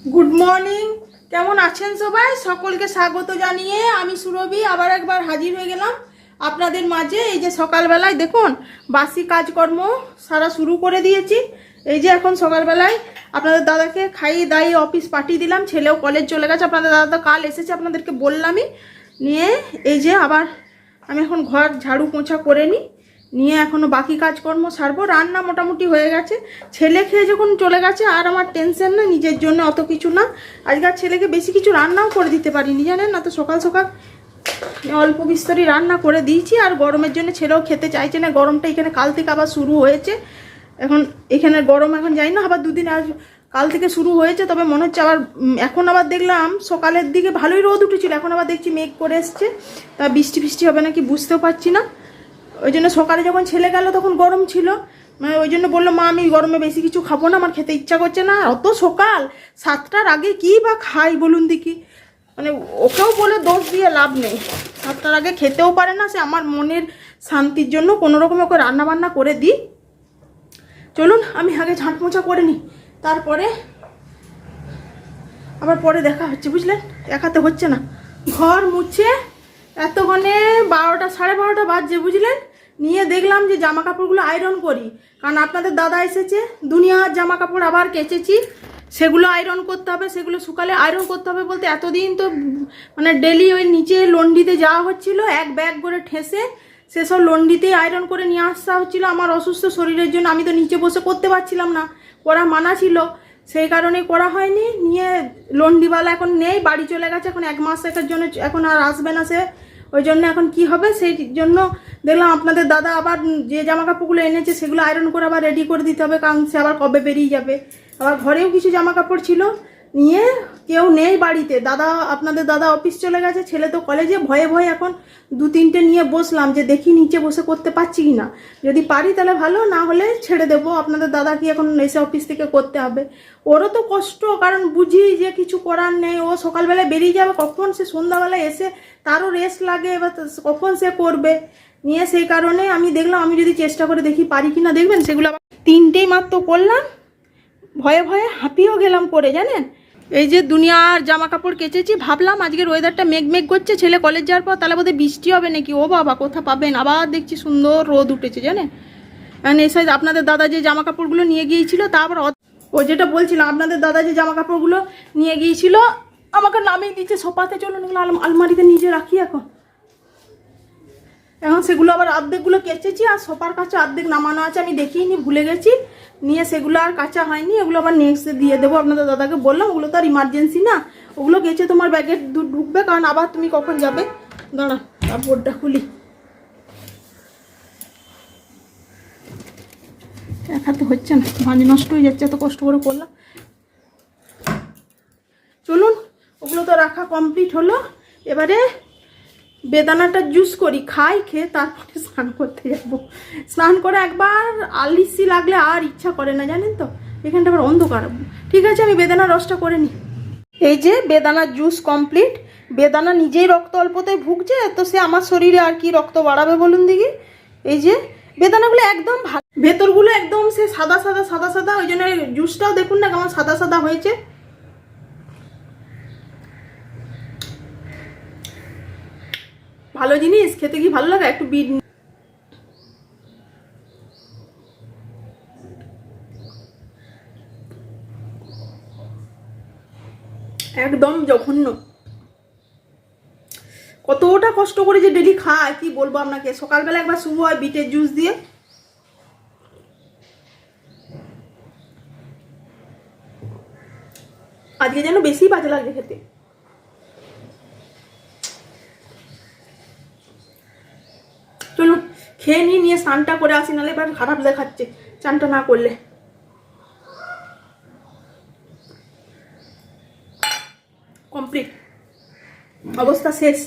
Good morning. কেমন আছেন সবাই? সকলকে স্বাগত জানিয়ে আমি সুরভি আবার একবার হাজির হয়ে গেলাম আপনাদের মাঝে। এই যে সকালবেলায় দেখুন বাসি কাজকর্ম সারা শুরু করে দিয়েছি। এই যে এখন সকালবেলায় আপনাদের দাদাকে খাইয়ে দাইয়ে অফিস পাঠিয়ে দিলাম, ছেলেও কলেজ চলে গেছে। আপনাদের দাদা তো কাল এসেছে, আপনাদেরকে বললামই। নিয়ে এই যে আবার আমি এখন ঘর ঝাড়ু পোছা করে নিই, নিয়ে এখনও বাকি কাজকর্ম সারবো। রান্না মোটামুটি হয়ে গেছে, ছেলে খেয়ে যখন চলে গেছে আর আমার টেনশন না, নিজের জন্য অত কিছু না। আজকাল ছেলেকে বেশি কিছু রান্নাও করে দিতে পারিনি জানেন না, তো সকাল সকাল অল্প বিস্তরই রান্না করে দিয়েছি। আর গরমের জন্য ছেলেও খেতে চাইছে না, গরমটা এখানে কাল থেকে আবার শুরু হয়েছে। এখন এখানে গরম এখন যাই না, আবার দুদিন আর কাল থেকে শুরু হয়েছে। তবে মনে হচ্ছে আবার এখন আবার দেখলাম সকালের দিকে ভালোই রোদ উঠেছিল, এখন আবার দেখছি মেঘ করে এসছে। তা বৃষ্টি ফিষ্টি হবে নাকি বুঝতেও পারছি না। ওই জন্য সকালে যখন ছেলে গেল তখন গরম ছিল, মানে ওই জন্য বললো মা আমি গরমে বেশি কিছু খাবো না, আমার খেতে ইচ্ছা করছে না। অত সকাল 7টার আগে কি বা খাই বলুন দেখি, মানে ওকেও বলে দোষ দিয়ে লাভ নেই। 7টার আগে খেতেও পারে না সে। আমার মনের শান্তির জন্য কোনো রকম ওকে রান্না বান্না করে দিই। চলুন আমি আগে ঝাঁট মোছা করে নিই, তারপরে আবার পরে দেখা হচ্ছে, বুঝলেন? একাতে হচ্ছে না। ঘর মুছে এতক্ষণে 12টা 12:30 বাজছে, বুঝলেন? নিয়ে দেখলাম যে জামা কাপড়গুলো আয়রন করি, কারণ আপনাদের দাদা এসেছে। দুনিয়ার জামা কাপড় আবার কেচেছি, সেগুলো আয়রন করতে হবে। সেগুলো শুকালে আয়রন করতে হবে বলতে এতদিন তো মানে ডেলি ওই নিচে লন্ড্রিতে যাওয়া হচ্ছিল, এক ব্যাগ করে ঠেসে সেসব লন্ড্রিতেই আয়রন করে নিয়ে আসা হচ্ছিলো। আমার অসুস্থ শরীরের জন্য আমি তো নিচে বসে করতে পারছিলাম না, করা মানা ছিল, সেই কারণে করা হয়নি। নিয়ে লন্ড্রিওয়ালা এখন নেই, বাড়ি চলে গেছে। এখন 1 মাসের জন্য এখন আর আসবে না সে। ওই জন্য এখন কি হবে, সেই জন্য দেখলাম আপনাদের দাদা আবার যে জামা কাপড়গুলো এনেছে সেগুলো আয়রন করে আবার রেডি করে দিতে হবে, কারণ সে আবার কবে বেরিয়ে যাবে। আবার ঘরেও কিছু জামা কাপড় ছিল, নিয়ে কেউ নেই বাড়িতে। দাদা আপনাদের দাদা অফিস চলে গেছে, ছেলে তো কলেজে। ভয়ে ভয়ে এখন 2-3টে নিয়ে বসলাম যে দেখি নিচে বসে করতে পারছি কি না। যদি পারি তাহলে ভালো, না হলে ছেড়ে দেবো। আপনাদের দাদা কি এখন এসে অফিস থেকে করতে হবে, ওরও তো কষ্ট, কারণ বুঝি যে কিছু করার নেই। ও সকালবেলায় বেরিয়ে যাবে, কখন সে সন্ধ্যাবেলায় এসে তারও রেস্ট লাগে, এবার কখন সে করবে। নিয়ে সেই কারণে আমি দেখলাম আমি যদি চেষ্টা করে দেখি পারি কিনা। দেখবেন সেগুলো আবার 3টেই মাত্র করলাম, ভয়ে ভয়ে হাঁপিয়েও গেলাম করে, জানেন? এই যে দুনিয়ার জামা কাপড় কেচেছি, ভাবলাম আজকের ওয়েদারটা মেঘ মেঘ করছে, ছেলে কলেজ যাওয়ার পর তাহলে বোধহয় বৃষ্টি হবে নাকি। ও বাবা, কোথা পাবেন, আবার দেখছি সুন্দর রোদ উঠেছে, জানেন? মানে এসে আপনাদের দাদা যে জামা কাপড়গুলো নিয়ে গিয়েছিল, তারপর ও যেটা বলছিলাম আপনাদের দাদা যে জামা কাপড়গুলো নিয়ে গিয়েছিল আমাকে নামিয়ে দিচ্ছে সোফাতে। চলুন এগুলো আলমারিতে নিজে রাখি এখন। এখন সেগুলো আবার অর্ধেকগুলো কেচেছি, আর সোফার কাছে অর্ধেক নামানো আছে, আমি দেখিনি, ভুলে গেছি। নিয়ে সেগুলো আর কাঁচা হয়নি, ওগুলো আবার নেক্সট দিয়ে দেবো। আপনাদের দাদাকে বললাম ওগুলো তো আর ইমার্জেন্সি না, ওগুলো কেচে তোমার ব্যাগে ঢুকবে, কারণ আবার তুমি কখন যাবে। দাঁড়া কাপড়টা খুলি, একা তো হচ্ছে না, ভাঁজ নষ্ট হয়ে যাচ্ছে, এত কষ্ট করে করলাম। চলুন ওগুলো তো রাখা কমপ্লিট হলো। এবারে বেদানাটা জুস করি, খাই, খেয়ে তারপরে স্নান করতে যাব। স্নান করে একবার আলিসি লাগলে আর ইচ্ছা করে না, জানেন তো? এখানটা আবার অন্ধকার। ঠিক আছে আমি বেদানার রসটা করে নিই। এই যে বেদানার জুস কমপ্লিট। বেদানা নিজেই রক্ত অল্পতেই ভুগছে, তো সে আমার শরীরে আর কি রক্ত বাড়াবে বলুন দেখি। এই যে বেদানাগুলো একদম ভেতরগুলো একদম সে সাদা সাদা সাদা সাদা, ওই জন্য জুসটাও দেখুন না কেমন সাদা সাদা হয়েছে। ভালো জিনিস খেতে কি ভালো লাগে, একটু বিট একদম জঘন্য। কতটা কষ্ট করে যে ডেলি খায় কি বলবো আপনাকে। সকালবেলা একবার শুরু হয় বিটের জুস দিয়ে, আজকে যেন বেশি বাজে লাগে খেতে। চলুন খেয়ে নিয়ে স্নানটা করে আসি, নাহলে এবার খারাপ দেখাচ্ছে চানটা না করলে। কমপ্লিট, অবস্থা শেষ।